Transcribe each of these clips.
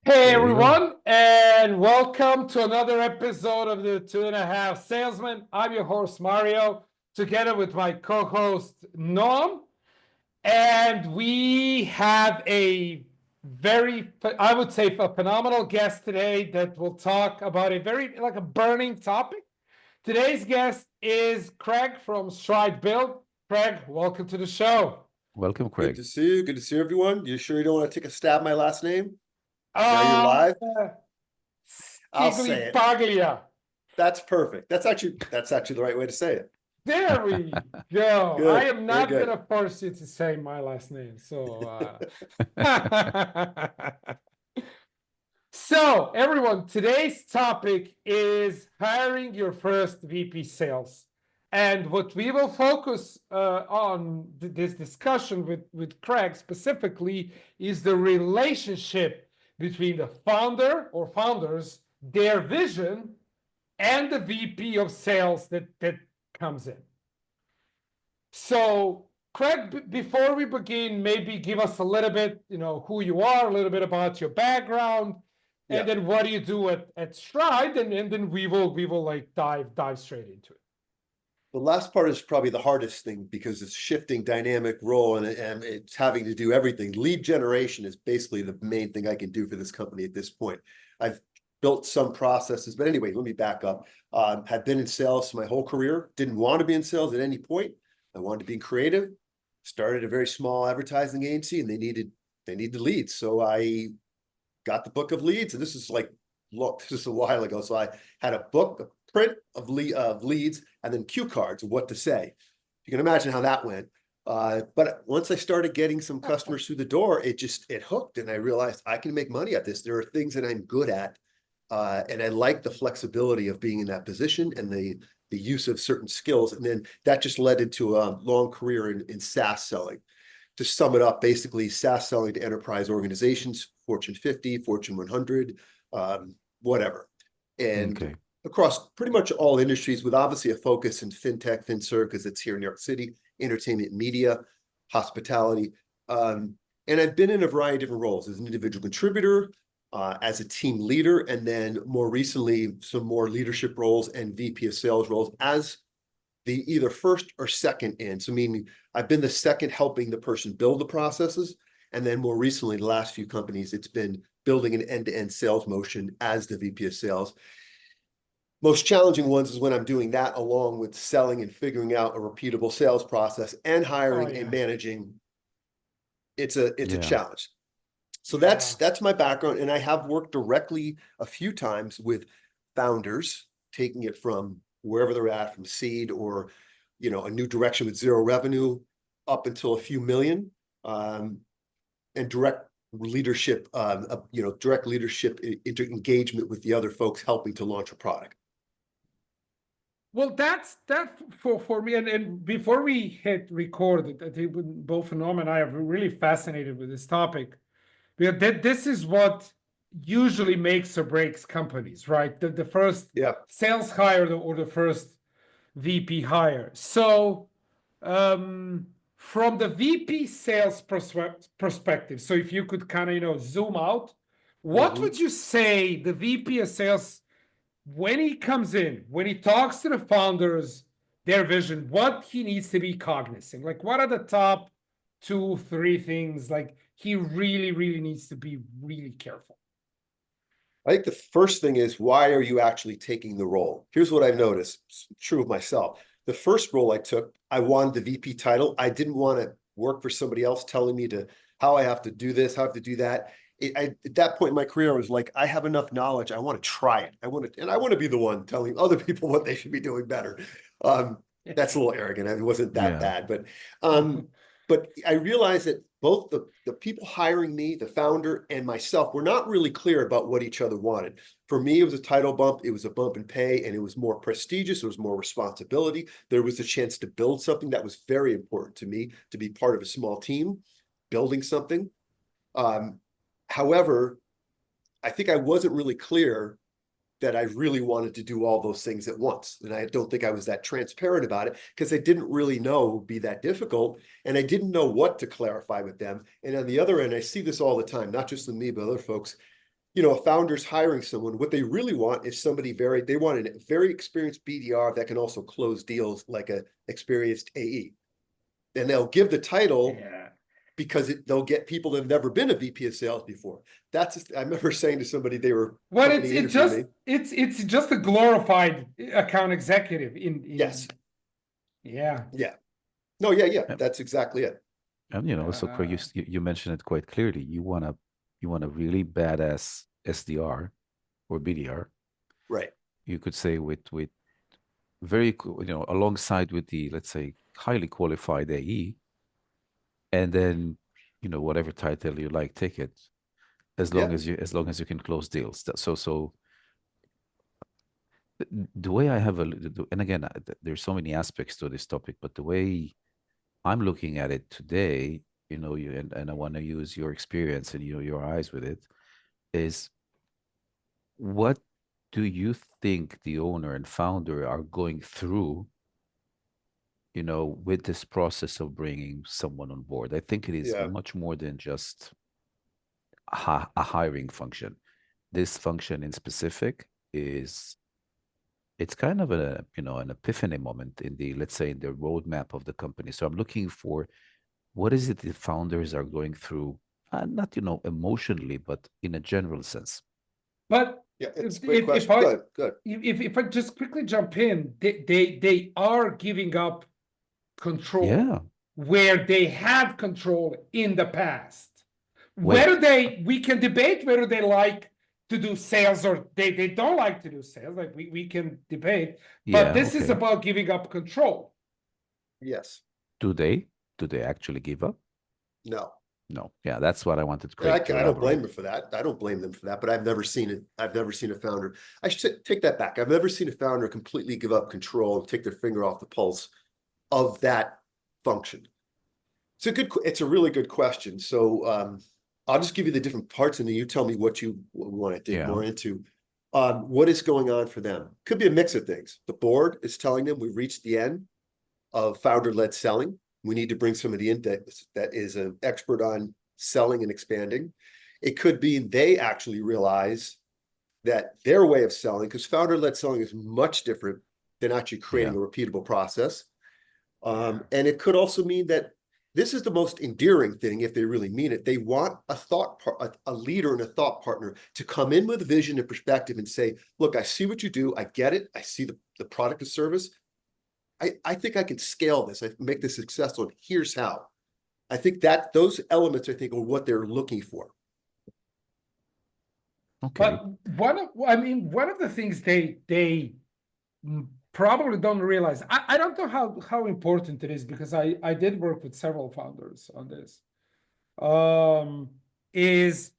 Hey There you go. everyone, and welcome to another episode of the Two and a Half Salesman. I'm your host Mario, together with my co-host Noam, and we have a very, I would say, a phenomenal guest today that will talk about a very like a burning topic. Today's guest is Craig from Stride Build. Craig, welcome to the show. Welcome, Good Craig. to see you. Good to see everyone. You sure you don't want to take a stab at my last name? Now you're Uh, live. I'll say it. Sciglimpaglia. That's perfect. That's actually the right way to say it. There we go. I Good. am Very not good. gonna force you to say my last name. So, so everyone, today's topic is hiring your first VP sales. And what we will focus on this discussion with Craig specifically is the relationship between the founder or founders, their vision, and the VP of sales that comes in. So, Craig, before we begin, maybe give us a little bit, who you are, a little bit about your background, and Yeah. then what do you do at Stride, and then we will like dive straight into it. The last part is probably the hardest thing because it's shifting dynamic role and it's having to do everything. Lead generation is basically the main thing I can do for this company at this point. I've built some processes, but anyway, let me back up. Had been in sales my whole career, didn't want to be in sales at any point. I wanted to be creative, started a very small advertising agency and they needed leads. So I got the book of leads, and this is a while ago. So I had a book, a print of leads, and then cue cards of what to say. You can imagine how that went. But once I started getting some customers through the door, it hooked, and I realized I can make money at this. There are things that I'm good at, and I like the flexibility of being in that position and the use of certain skills. And then that just led into a long career in SaaS selling. To sum it up, basically SaaS selling to enterprise organizations, Fortune 50, Fortune 100, whatever. And across pretty much all industries, with obviously a focus in fintech, FinServ, because it's here in New York City, entertainment, media, hospitality. And I've been in a variety of different roles as an individual contributor, as a team leader, and then more recently, some more leadership roles and VP of sales roles as the either first or second in. So meaning I've been the second helping the person build the processes. And then more recently, the last few companies, it's been building an end-to-end sales motion as the VP of sales. Most challenging ones is when I'm doing that along with selling and figuring out a repeatable sales process and hiring and managing. It's a challenge. So that's my background. And I have worked directly a few times with founders, taking it from wherever they're at, from seed or a new direction with zero revenue up until a few million, and direct leadership, engagement with the other folks helping to launch a product. Well, that's that for me. And before we hit record, I think both Norm and I are really fascinated with this topic, because this is what usually makes or breaks companies, right? The first sales hire or the first VP hire. So, from the VP sales perspective, so if you could kind of zoom out, what would you say the VP of sales, when he comes in, when he talks to the founders, their vision, what he needs to be cognizant? Like, what are the top 2, 3 things like he really needs to be really careful? I think the first thing is, why are you actually taking the role? Here's what I've noticed. It's true of myself. The first role I took, I wanted the VP title. I didn't want to work for somebody else telling me how I have to do this, how I have to do that. At that point in my career, I was like, I have enough knowledge. I want to try it. I want to be the one telling other people what they should be doing better. That's a little arrogant. It wasn't that bad, but I realized that both the people hiring me, the founder, and myself were not really clear about what each other wanted. For me, it was a title bump. It was a bump in pay, and it was more prestigious. There was more responsibility. There was a chance to build something that was very important to me, to be part of a small team, building something. However, I think I wasn't really clear that I really wanted to do all those things at once. And I don't think I was that transparent about it because I didn't really know it would be that difficult. And I didn't know what to clarify with them. And on the other end, I see this all the time, not just with me, but other folks. a founder's hiring someone, what they really want is somebody they want a very experienced BDR that can also close deals like a experienced AE. And they'll give the title because they'll get people that have never been a VP of sales before. I remember saying to somebody, they were well, it's just a glorified account executive yes. Yeah. No, yeah. That's exactly it. And so Craig, you mentioned it quite clearly. You want a really badass SDR or BDR, right? You could say with very alongside with the, let's say, highly qualified AE, and then whatever title you like, take it, as long as you can close deals. So the way I have and again, there's so many aspects to this topic, but the way I'm looking at it today, and I want to use your experience and your eyes with it, is what do you think the owner and founder are going through, with this process of bringing someone on board? I think it is much more than just a hiring function. This function in specific it's kind of an epiphany moment in the, let's say, in the roadmap of the company. So I'm looking for what is it the founders are going through, not emotionally, but in a general sense. But it's a great question. Good. If I just quickly jump in, they are giving up control where they had control in the past. We can debate whether they like to do sales or they don't like to do sales. Like we can debate, but this is about giving up control. Yes. Do they actually give up? No. Yeah, that's what I wanted to I don't blame them for that. I don't blame them for that, but I've never seen it. I've never seen a founder. I should take that back. I've never seen a founder completely give up control and take their finger off the pulse of that function. It's a really good question. So I'll just give you the different parts and then you tell me what you want to dig more into. What is going on for them? Could be a mix of things. The board is telling them we've reached the end of founder-led selling. We need to bring somebody in that is an expert on selling and expanding. It could be they actually realize that their way of selling, because founder-led selling is much different than actually creating a repeatable process. And it could also mean that this is the most endearing thing if they really mean it. They want a leader and a thought partner to come in with a vision and perspective and say, look, I see what you do. I get it. I see the product or service. I think I can scale this. I can make this successful. And here's how. I think that those elements, I think, are what they're looking for. Okay. But one of the things they probably don't realize, I don't know how important it is because I did work with several founders on this, is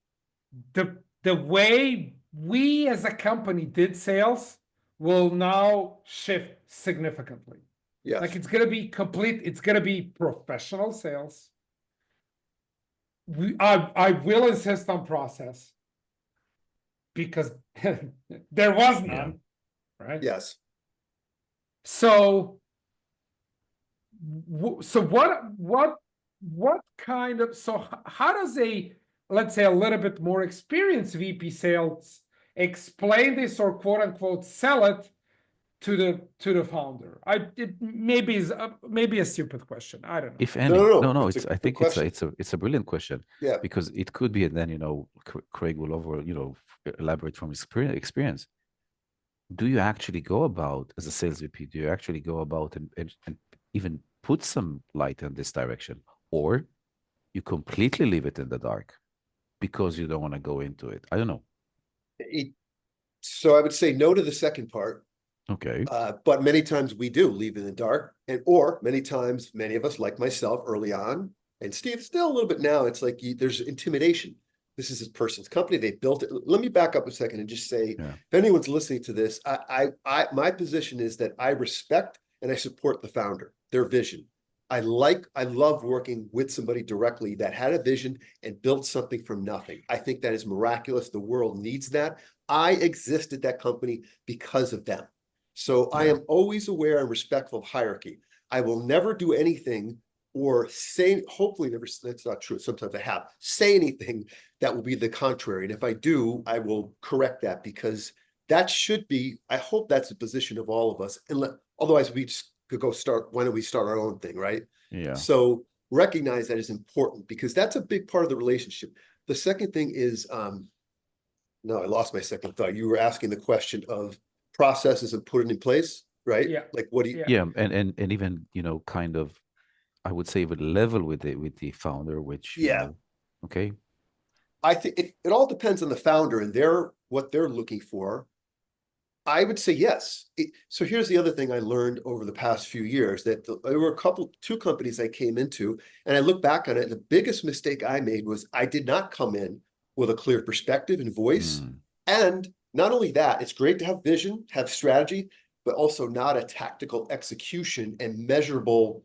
the way we as a company did sales will now shift significantly. Yes. Like it's going to be professional sales. I will insist on process because there was none, right? Yes. So what kind of, how does let's say a little bit more experienced VP sales explain this or quote unquote sell it to the founder? It maybe is maybe a stupid question. I don't know. If any, no. I think it's a brilliant question. Yeah. Because it could be, and then Craig will elaborate from his experience. Do you actually go about as a sales VP? Do you actually go about and even put some light in this direction, or you completely leave it in the dark because you don't want to go into it? I don't know. So I would say no to the second part. Okay. But many times we do leave it in the dark, or many times, many of us, like myself, early on, and Steve, still a little bit now. It's like there's intimidation. This is this person's company. They built it. Let me back up a second and just say, if anyone's listening to this, my position is that I respect and I support the founder, their vision. I love working with somebody directly that had a vision and built something from nothing. I think that is miraculous. The world needs that. I exist at that company because of them. So I am always aware and respectful of hierarchy. I will never do anything or say, hopefully never, that's not true. Sometimes I have, say anything that will be the contrary. And if I do, I will correct that, because that should be, I hope that's the position of all of us. And otherwise we just could go start, why don't we start our own thing, right? Yeah. So recognize that is important, because that's a big part of the relationship. The second thing is, no, I lost my second thought. You were asking the question of processes and putting in place, right? Yeah. Like, what do you? Yeah, and even, you know, kind of, I would say with level with the founder, which, you Yeah. know, okay. I think it all depends on the founder and what they're looking for. I would say yes. So here's the other thing I learned over the past few years, that there were two companies I came into, and I look back on it, and the biggest mistake I made was I did not come in with a clear perspective and voice. And not only that, it's great to have vision, have strategy, but also not a tactical execution and measurable,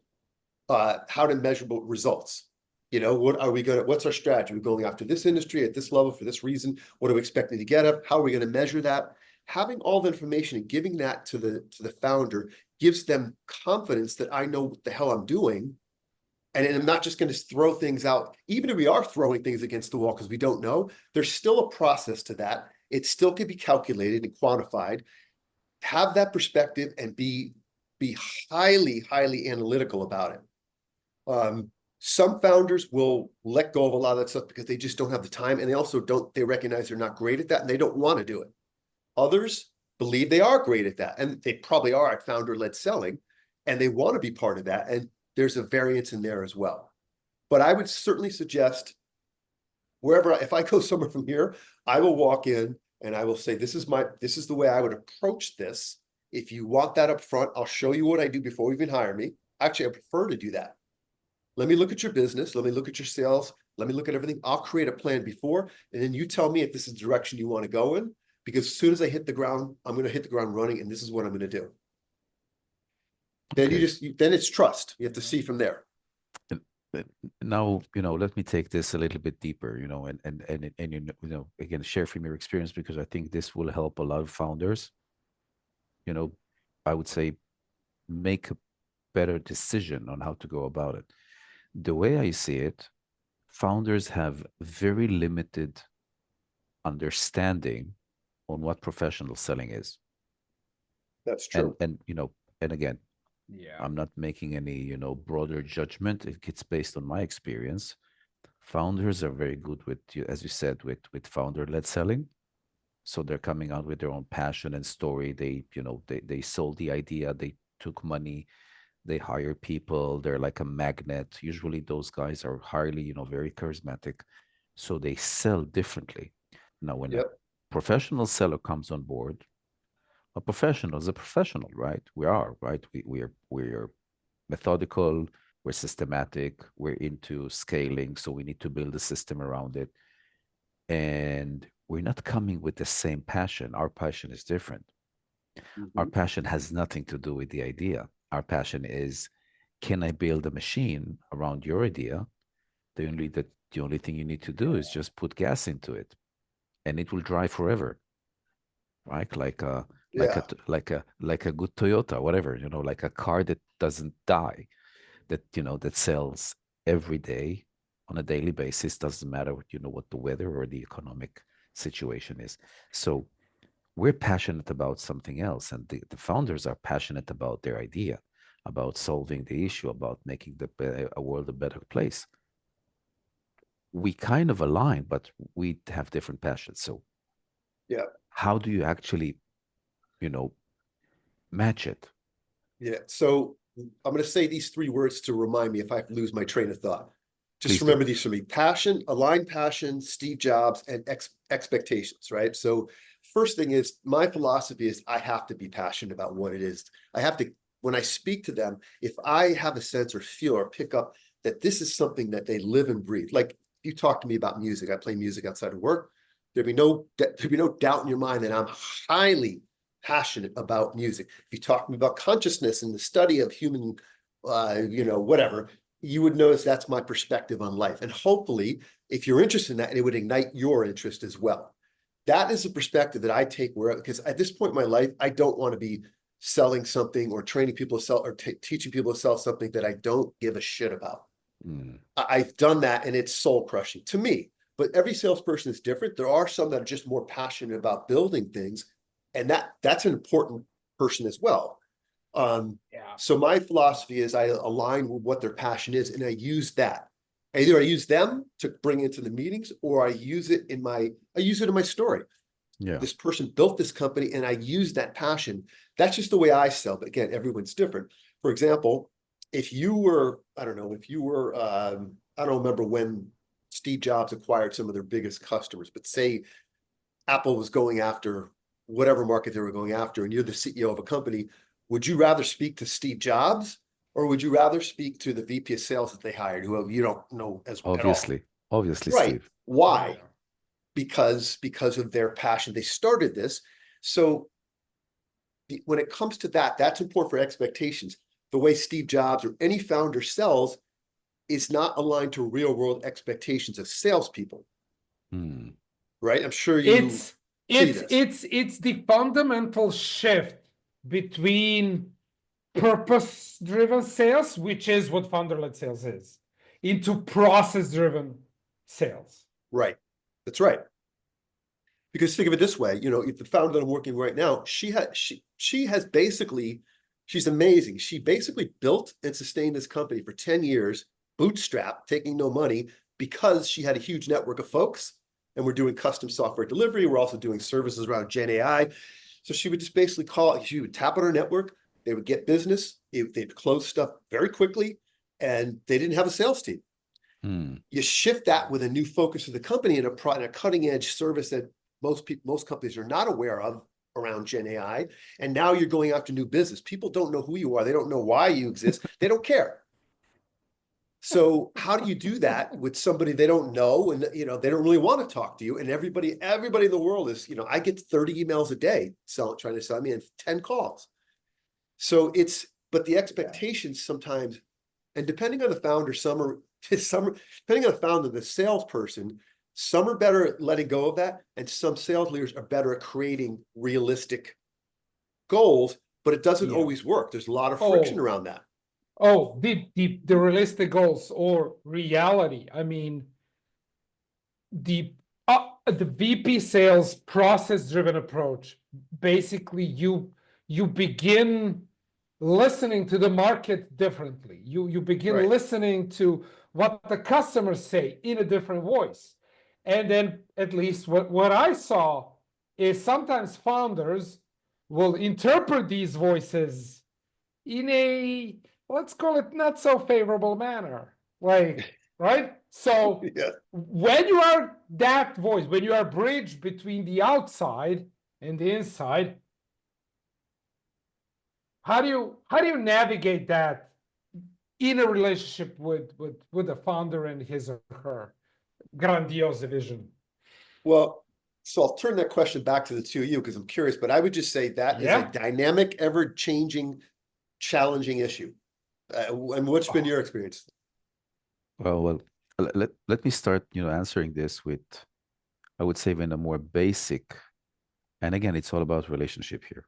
how to measurable results. You know, what's our strategy? We're going after this industry at this level for this reason. What are we expecting to get up? How are we going to measure that? Having all the information and giving that to the founder gives them confidence that I know what the hell I'm doing. And I'm not just going to throw things out. Even if we are throwing things against the wall because we don't know, there's still a process to that. It still can be calculated and quantified. Have that perspective and be highly, highly analytical about it. Some founders will let go of a lot of that stuff because they just don't have the time, and they recognize they're not great at that and they don't want to do it. Others believe they are great at that, and they probably are at founder-led selling, and they want to be part of that. And there's a variance in there as well. But I would certainly suggest if I go somewhere from here, I will walk in and I will say, this is the way I would approach this. If you want that up front, I'll show you what I do before you even hire me. Actually, I prefer to do that. Let me look at your business. Let me look at your sales. Let me look at everything. I'll create a plan before, and then you tell me if this is the direction you want to go in. Because as soon as I hit the ground, I'm going to hit the ground running, and this is what I'm going to do. Then then it's trust. You have to see from there. Now, you know, let me take this a little bit deeper, you know, and you know, again, share from your experience, because I think this will help a lot of founders, you know, I would say make a better decision on how to go about it. The way I see it, founders have very limited understanding on what professional selling is. That's true. And you know, and again, I'm not making any, you know, broader judgment. It's based on my experience. Founders are very good with, as you said, with founder-led selling. So they're coming out with their own passion and story. They, you know, they sold the idea, they took money, they hire people, they're like a magnet. Usually those guys are highly, you know, very charismatic. So they sell differently. Now, when a professional seller comes on board, a professional is a professional, right? We are, right? We're methodical, we're systematic, we're into scaling, so we need to build a system around it. And we're not coming with the same passion. Our passion is different. Our passion has nothing to do with the idea. Our passion is, can I build a machine around your idea? The only thing you need to do is just put gas into it, and it will drive forever, right? Like a good Toyota, whatever, you know, like a car that doesn't die, that, you know, that sells every day on a daily basis. Doesn't matter what, you know, what the weather or the economic situation is. So we're passionate about something else, and the founders are passionate about their idea, about solving the issue, about making a world a better place. We kind of align, but we have different passions. So how do you actually, you know, match it? So I'm going to say these three words to remind me if I lose my train of thought. Just Please remember do. these for me: passion, aligned passion, Steve Jobs, and expectations, right? So first thing is, my philosophy is I have to be passionate about what it is. I have to, when I speak to them, if I have a sense or feel or pick up that this is something that they live and breathe. Like if you talk to me about music, I play music outside of work. There'd be no doubt in your mind that I'm highly passionate about music. If you talk to me about consciousness and the study of human, you know, whatever, you would notice that's my perspective on life. And hopefully, if you're interested in that, it would ignite your interest as well. That is a perspective that I take because at this point in my life, I don't want to be selling something or training people to sell or teaching people to sell something that I don't give a shit about. I've done that and it's soul crushing to me, but every salesperson is different. There are some that are just more passionate about building things, and that's an important person as well. So my philosophy is I align with what their passion is, and I use that. Either I use them to bring into the meetings, or I use it in my story. Yeah. This person built this company and I use that passion. That's just the way I sell. But again, everyone's different. For example, if you were, I don't remember when Steve Jobs acquired some of their biggest customers, but say Apple was going after whatever market they were going after, and you're the CEO of a company, would you rather speak to Steve Jobs, or would you rather speak to the VP of sales that they hired, who you don't know as well? Obviously, right. Steve. Why? Because of their passion. They started this. So when it comes to that, that's important for expectations. The way Steve Jobs or any founder sells is not aligned to real world expectations of salespeople. Right? I'm sure it's the fundamental shift between purpose-driven sales, which is what founder-led sales is, into process-driven sales. Right. That's right. Because think of it this way, if the founder that I'm working with right now, she has basically, she's amazing. She basically built and sustained this company for 10 years, bootstrap, taking no money, because she had a huge network of folks, and we're doing custom software delivery. We're also doing services around Gen AI. So she would just basically she would tap on her network. They would get business. They'd close stuff very quickly, and they didn't have a sales team. You shift that with a new focus of the company and a cutting edge service that most companies are not aware of around Gen AI. And now you're going after new business. People don't know who you are. They don't know why you exist. They don't care. So how do you do that with somebody they don't know, and they don't really want to talk to you? And everybody in the world is, I get 30 emails a day trying to sell me, and 10 calls. So but the expectations sometimes, and depending on the founder, depending on the founder, the salesperson, some are better at letting go of that, and some sales leaders are better at creating realistic goals, but it doesn't always work. There's a lot of friction around that. The realistic goals or reality. I mean, the VP sales process-driven approach, basically you begin listening to the market differently. You begin listening to what the customers say in a different voice. And then at least what I saw is sometimes founders will interpret these voices in a, let's call it, not so favorable manner. Right? So when you are that voice, when you are bridged between the outside and the inside, how do you navigate that in a relationship with the founder and his or her grandiose vision? Well, so I'll turn that question back to the two of you, because I'm curious, but I would just say that is a dynamic, ever-changing, challenging issue. And what's been your experience? Well, let me start, answering this with, I would say, even a more basic, and again, it's all about relationship here.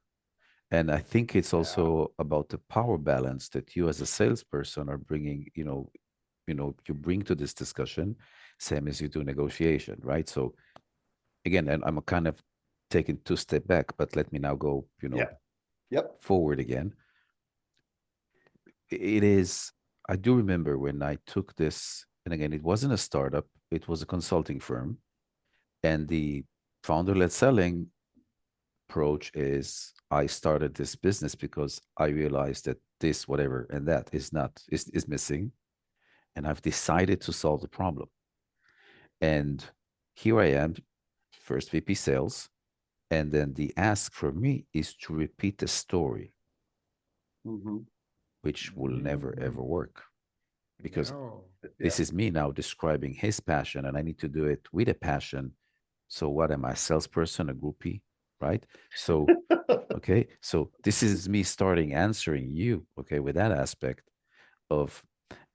And I think it's also about the power balance that you as a salesperson are bringing, you bring to this discussion, same as you do negotiation, right? So again, and I'm kind of taking 2 steps back, but let me now go, forward again. I do remember when I took this, and again, it wasn't a startup, it was a consulting firm. And the founder-led selling approach is, I started this business because I realized that this, whatever, and that is missing. And I've decided to solve the problem. And here I am, first VP sales. And then the ask for me is to repeat the story, which will never, ever work. Because this is me now describing his passion, and I need to do it with a passion. So what am I, a salesperson, a groupie, right? So, okay, so this is me starting answering you, with that aspect of,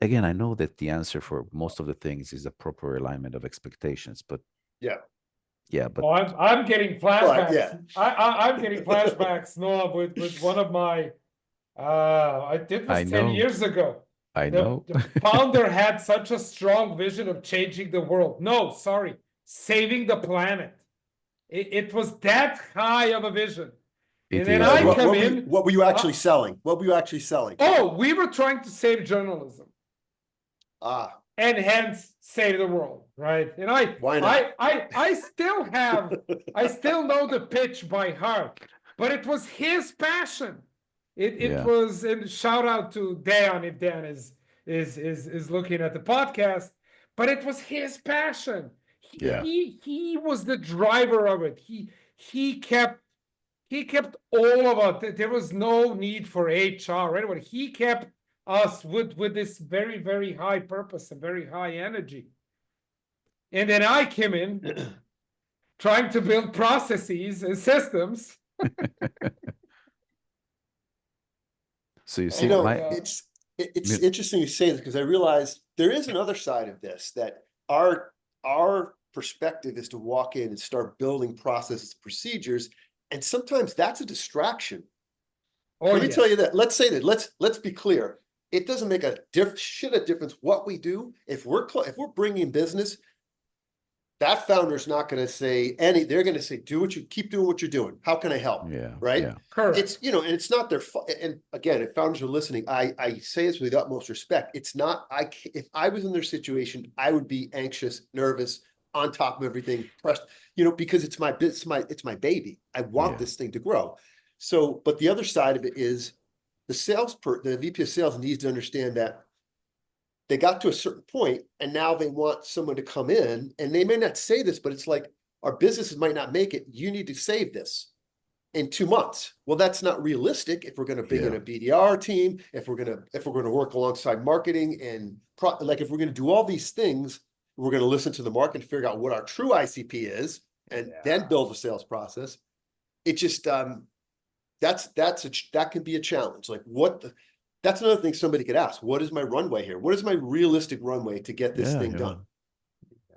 again, I know that the answer for most of the things is a proper alignment of expectations, but Yeah, but Oh, I'm getting flashbacks. yeah. I'm getting flashbacks, Noam, with one of my it was I 10 know, years ago. I The, know. the founder had such a strong vision of changing the world. No, sorry, saving the planet. It was that high of a vision. And It then is. I What, come what, were you, in. what were you actually selling? What were you actually selling? Oh, we were trying to save journalism Ah, and hence save the world, right? And why not? I still have, I still know the pitch by heart, but it was his passion. It Yeah, was, and shout out to Dan if Dan is looking at the podcast, but it was his passion. yeah, He was the driver of it. He kept he kept all of it. There was no need for HR or anyone. He kept us with this very, very high purpose and very high energy. And then I came in trying to build processes and systems. So you You see, Oh my know, my God. it's mi- interesting you say this because I realized there is another side of this that our perspective is to walk in and start building processes, procedures, and sometimes that's a distraction. Oh Let me yeah. tell you that. Let's say that. Let's be clear. It doesn't make a shit of difference what we do if we're bringing business. That founder's not going to say any. They're going to say, keep doing what you're doing. How can I help? yeah, Right? yeah, Correct. It's and it's not their fault. And again, if founders are listening, I say this with the utmost respect. It's not. If I was in their situation, I would be anxious, nervous, on top of everything, pressed. Because it's my business, it's my baby. I want yeah, this thing to grow. So, but the other side of it is the VP of sales needs to understand that they got to a certain point and now they want someone to come in, and they may not say this, but it's like, our businesses might not make it. You need to save this in 2 months. Well, that's not realistic if we're going to bring in yeah, a BDR team, if we're going to work alongside marketing and if we're going to do all these things, we're going to listen to the market and figure out what our true ICP is, and then build a sales process. It just that can be a challenge. Like that's another thing somebody could ask. What is my runway here? What is my realistic runway to get this yeah, thing yeah. done?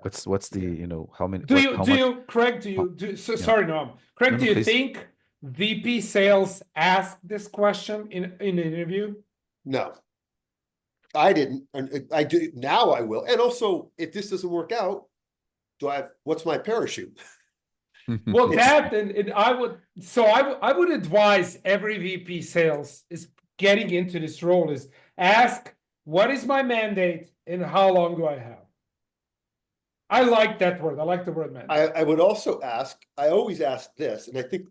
What's the, how many, how Do much, you, Craig, how, so yeah, sorry, Noam. Craig, no, do no, you please. think VP sales ask this question in an interview? No, I didn't. And I do now. I will. And also, if this doesn't work out, what's my parachute? Well, It's that and I would advise every VP sales is getting into this role is ask what is my mandate and how long do I have? I like that word. I like the word mandate. I would also ask, I always ask this, and I think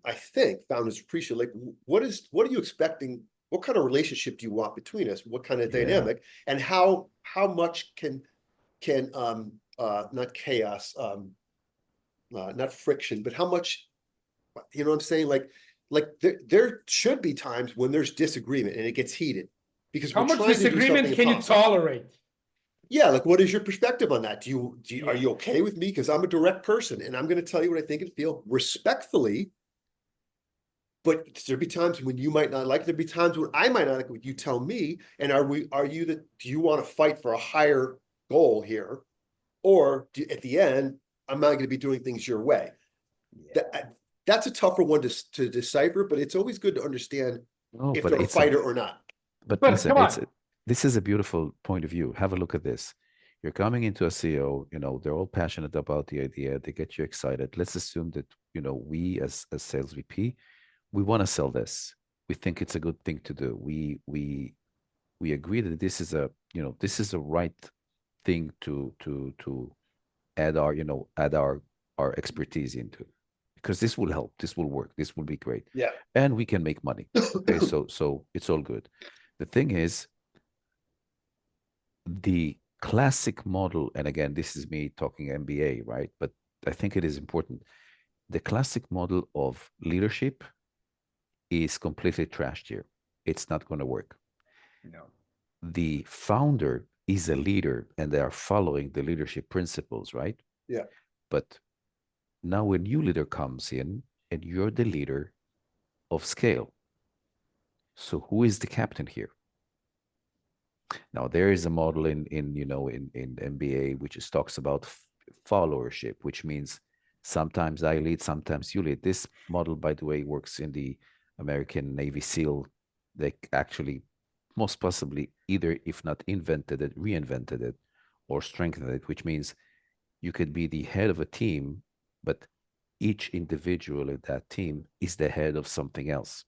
founders appreciate, like, what are you expecting? What kind of relationship do you want between us? What kind of Yeah, dynamic? And how much can not chaos, not friction, but how much, you know what I'm saying? Like there should be times when there's disagreement and it gets heated because How we're much trying to do something disagreement can you impossible. tolerate? Yeah, like what is your perspective on that? Are Yeah. you okay with me? Because I'm a direct person and I'm going to tell you what I think and feel respectfully. But there'll be times when you might not like it. There'll be times when I might not like what you tell me. And do you want to fight for a higher goal here? Or at the end, I'm not going to be doing things your way. That's a tougher one to decipher, but it's always good to understand no, if but they're a it's a, fighter or not. but But listen, come on. this is a beautiful point of view. Have a look at this. You're coming into a CEO, they're all passionate about the idea. They get you excited. Let's assume that, we as sales VP, we want to sell this. We think it's a good thing to do. We agree that this is a right thing to add our expertise into, because this will help, this will work, this will be great, Yeah. and we can make money. Okay, so it's all good. The thing is, the classic model, and again, this is me talking MBA, right? But I think it is important. The classic model of leadership is completely trashed here. It's not going to work. No. The founder is a leader and they are following the leadership principles, right? Yeah. But now a new leader comes in and you're the leader of scale. So who is the captain here? Now there is a model in MBA which talks about followership, which means Sometimes I lead, sometimes you lead. This model, by the way, works in the American Navy SEAL. They actually, most possibly, either if not invented it, reinvented it, or strengthened it, which means you could be the head of a team, but each individual in that team is the head of something else.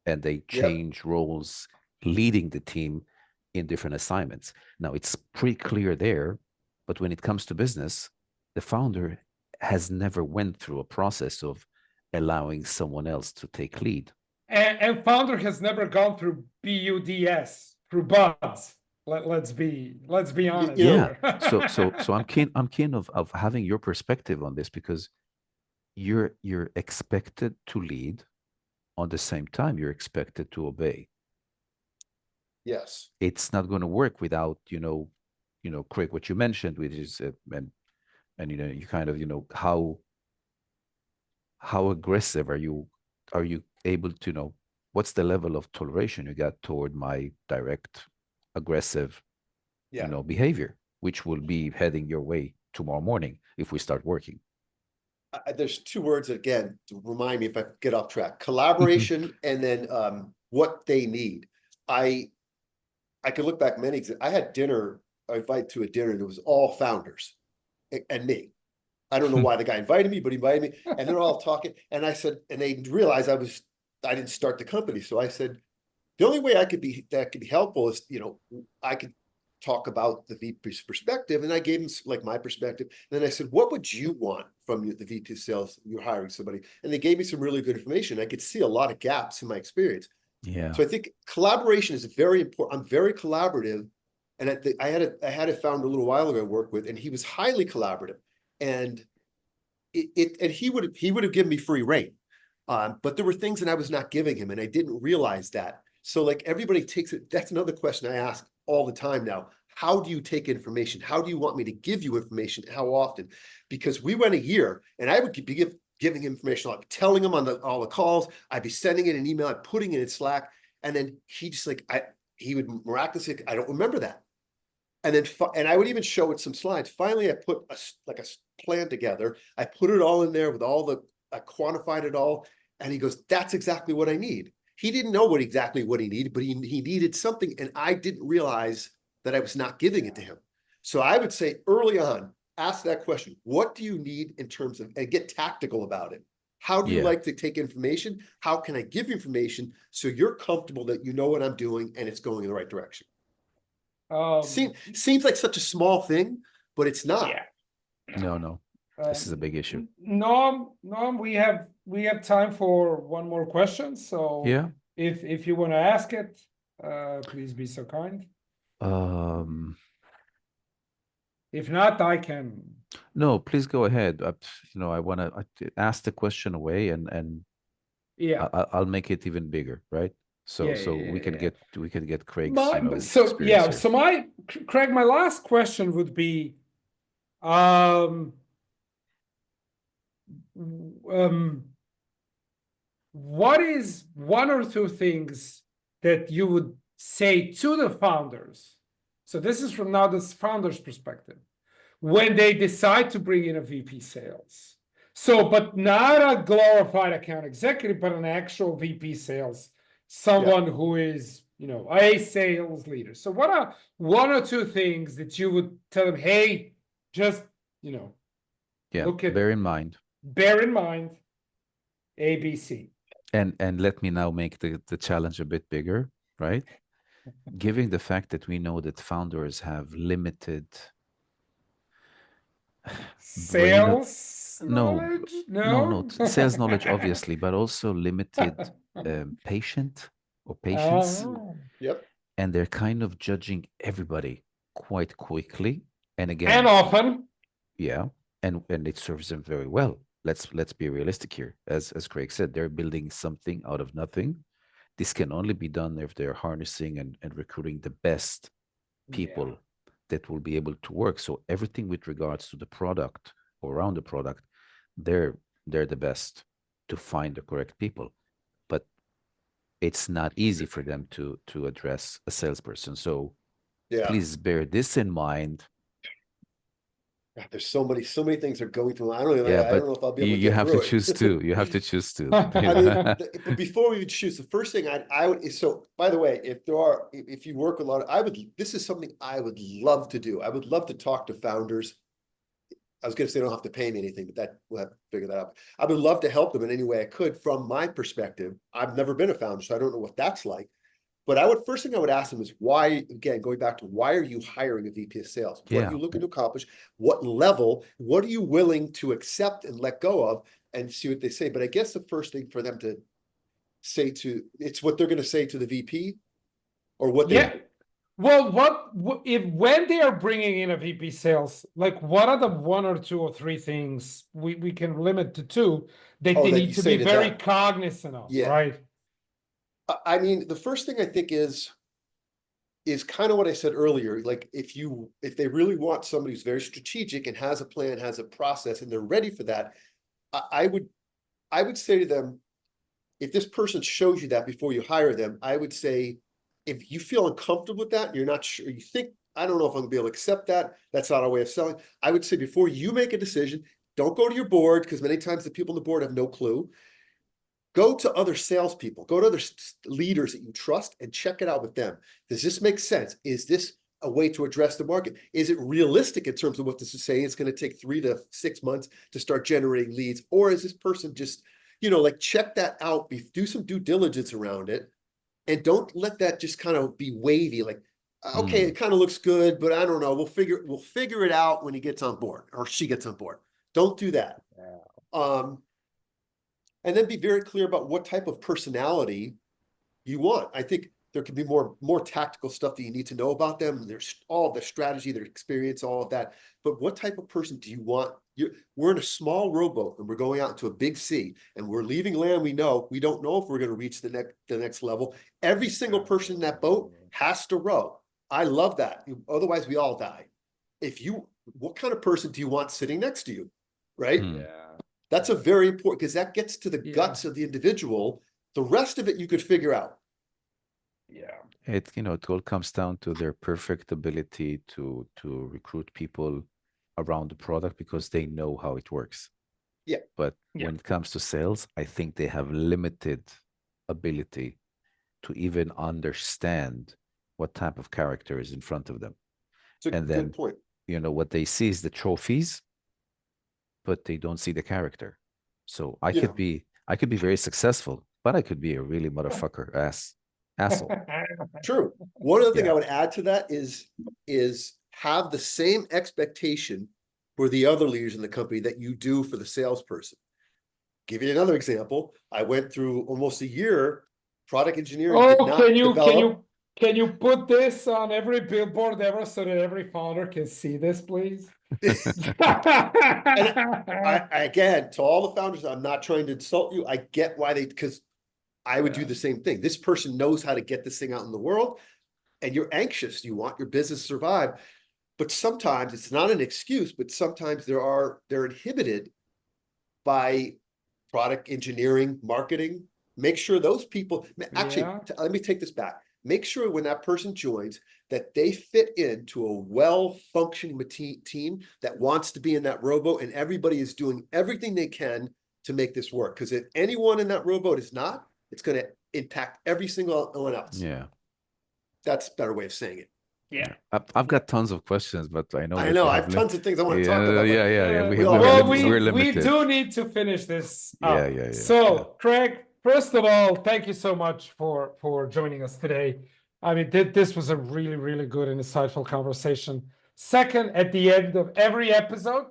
And they change roles leading the team in different assignments. Now, it's pretty clear there, but when it comes to business, the founder has never went through a process of allowing someone else to take lead. And founder has never gone through BUDS, through buds. Let's be honest. Yeah. so I'm keen of having your perspective on this, because you're expected to lead. On the same time, you're expected to obey. Yes. It's not going to work without, Craig, what you mentioned, which is, and you kind of, how aggressive are you able to know what's the level of toleration you got toward my direct, aggressive, behavior, which will be heading your way tomorrow morning if we start working. There's two words again to remind me if I get off track: collaboration and then what they need. I can look back many. I had dinner. I invited to a dinner and it was all founders and me. I don't know why the guy invited me, but he invited me, and they're all talking. And I said, and they realized I didn't start the company, so I said, the only way that could be helpful is, I could talk about the VP's perspective, and I gave him like my perspective. And then I said, what would you want from the VP of sales? You're hiring somebody, and they gave me some really good information. I could see a lot of gaps in my experience. Yeah. So I think collaboration is very important. I'm very collaborative, and I had a founder a little while ago I worked with, and he was highly collaborative, and he would have given me free rein, but there were things that I was not giving him, and I didn't realize that. So like everybody takes it. That's another question I ask all the time now. How do you take information? How do you want me to give you information? How often? Because we went a year, and I would be giving information, like telling him on all the calls. I'd be sending it an email, I'd putting it in Slack, and then he just he would miraculously, I don't remember that. And then and I would even show it some slides. Finally, I put a plan together. I put it all in there with I quantified it all, and he goes, "That's exactly what I need." He didn't know exactly what he needed, but he needed something, and I didn't realize that I was not giving it to him. So I would say early on, ask that question: what do you need in terms of, and get tactical about it. How do you like to take information? How can I give you information so you're comfortable that you know what I'm doing and it's going in the right direction? Seems like such a small thing, but it's not. Yeah. No. This is a big issue. Noam, we have time for one more question. So yeah, if you want to ask it, please be so kind. If not, I can. No, please go ahead. I want to ask the question away, and yeah, I'll make it even bigger, right? So we can get Craig's experience here. Craig, my last question would be, what is one or two things that you would say to the founders? So this is from now this founder's perspective, when they decide to bring in a VP sales. So, but not a glorified account executive, but an actual VP sales, someone who is, a sales leader. So what are one or two things that you would tell them, hey, just, bear in mind, ABC. And let me now make the challenge a bit bigger, right? Given the fact that we know that founders have limited sales knowledge? No, sales knowledge, obviously, but also limited patience. Yep. And they're kind of judging everybody quite quickly. And again, and often. Yeah. And it serves them very well. Let's be realistic here. As Craig said, they're building something out of nothing. This can only be done if they're harnessing and recruiting the best people that will be able to work. So everything with regards to the product or around the product, they're the best to find the correct people. But it's not easy for them to address a salesperson. So please bear this in mind. God, there's so many things are going through. I don't even, Yeah, I but don't know if I'll be you, able to you get have to through it. choose two. You have to choose two. I mean, but before we would choose, the first thing I would, so by the way, if you work with a lot of, this is something I would love to do. I would love to talk to founders. I was going to say, they don't have to pay me anything, but we'll have to figure that out. I would love to help them in any way I could from my perspective. I've never been a founder, so I don't know what that's like. But first thing I would ask them is why, again, going back to why are you hiring a VP of sales? What are you looking to accomplish? What level? What are you willing to accept and let go of, and see what they say? But I guess the first thing for them to say it's what they're going to say to the VP, or what Yeah. Well, when they are bringing in a VP sales, like what are the one or two or three things we can limit to two that they that need you to say be to very them. cognizant of, Yeah. right? I mean, the first thing I think is kind of what I said earlier. Like if they really want somebody who's very strategic and has a plan, has a process, and they're ready for that, I would say to them, if this person shows you that before you hire them, I would say, if you feel uncomfortable with that, and you're not sure, you think, I don't know if I'm gonna be able to accept that, that's not our way of selling. I would say before you make a decision, don't go to your board, because many times the people on the board have no clue. Go to other salespeople, go to other leaders that you trust, and check it out with them. Does this make sense? Is this a way to address the market? Is it realistic in terms of what this is saying? It's going to take 3 to 6 months to start generating leads, or is this person just, like, check that out, do some due diligence around it, and don't let that just kind of be wavy. Like, okay, it kind of looks good, but I don't know. We'll figure it out when he gets on board or she gets on board. Don't do that. And then be very clear about what type of personality you want. I think there could be more tactical stuff that you need to know about them. There's all the strategy, their experience, all of that. But what type of person do you want? We're in a small rowboat and we're going out into a big sea, and we're leaving land. We don't know if we're going to reach the next level. Every single person in that boat has to row. I love that. Otherwise, we all die. What kind of person do you want sitting next to you? Right? Yeah. That's a very important, because that gets to the guts of the individual. The rest of it you could figure out. Yeah. It all comes down to their perfect ability to recruit people around the product because they know how it works. Yeah. But when it comes to sales, I think they have limited ability to even understand what type of character is in front of them. It's a good point. What they see is the trophies, but they don't see the character. So I could be very successful, but I could be a really motherfucker asshole. True. One other thing I would add to that is have the same expectation for the other leaders in the company that you do for the salesperson. Give you another example. I went through almost a year. Product engineering did not develop. Can you put this on every billboard ever so that every founder can see this, please? And again, to all the founders, I'm not trying to insult you. I get why because I would do the same thing. This person knows how to get this thing out in the world, and you're anxious. You want your business to survive. But sometimes it's not an excuse, but sometimes they're inhibited by product engineering, marketing. Make sure those people, actually, let me take this back. Make sure when that person joins that they fit into a well-functioning team that wants to be in that rowboat, and everybody is doing everything they can to make this work. Because if anyone in that rowboat is not, it's going to impact every single one else. Yeah. That's a better way of saying it. Yeah. I've got tons of questions, but I know I have tons of things I want to talk about. We do need to finish this up. Yeah. So, Craig, first of all, thank you so much for joining us today. I mean, this was a really, really good and insightful conversation. Second, at the end of every episode,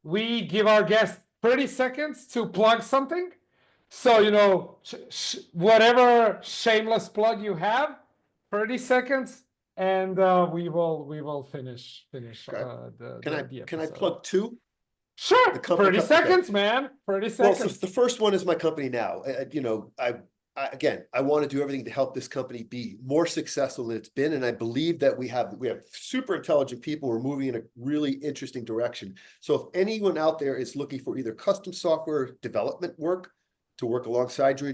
we give our guests 30 seconds to plug something. So, whatever shameless plug you have, 30 seconds, and we will finish Okay. Can I plug two? Sure. 30 seconds, man. 30 seconds. Well, so the first one is my company now. I want to do everything to help this company be more successful than it's been, and I believe that we have super intelligent people. We're moving in a really interesting direction. So if anyone out there is looking for either custom software development work to work alongside your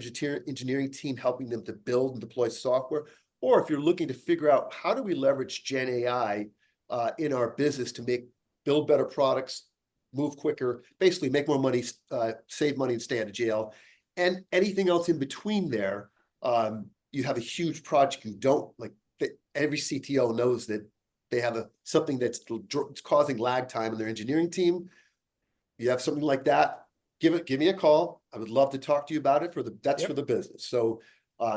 engineering team, helping them to build and deploy software, or if you're looking to figure out how do we leverage Gen AI in our business to make build better products, move quicker, basically make more money, save money and stay out of jail. And anything else in between there, you have a huge project you don't like. Every CTO knows that they have something that's causing lag time in their engineering team. You have something like that, give me a call. I would love to talk to you about it for the business. So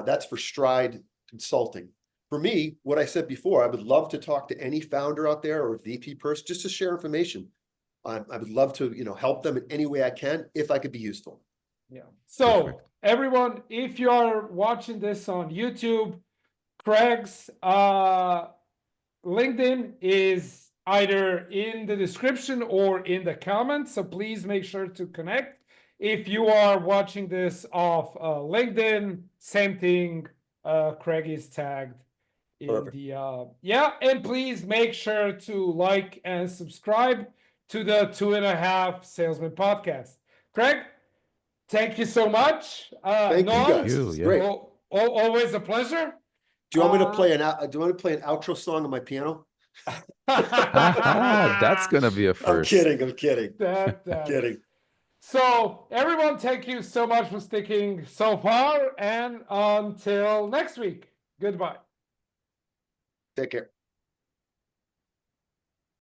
that's for Stride Consulting. For me, what I said before, I would love to talk to any founder out there or VP person just to share information. I would love to, help them in any way I can if I could be useful. Yeah. So everyone, if you are watching this on YouTube, Craig's LinkedIn is either in the description or in the comments. So please make sure to connect. If you are watching this off LinkedIn, same thing. Craig is tagged in the and please make sure to like and subscribe to the 2.5 Salesman podcast. Craig, thank you so much. Thank Noam, you guys. Great. Always a pleasure. Do you want me to play an outro song on my piano? That's gonna be a first. I'm kidding. Kidding. So everyone, thank you so much for sticking so far, and until next week, goodbye. Take care.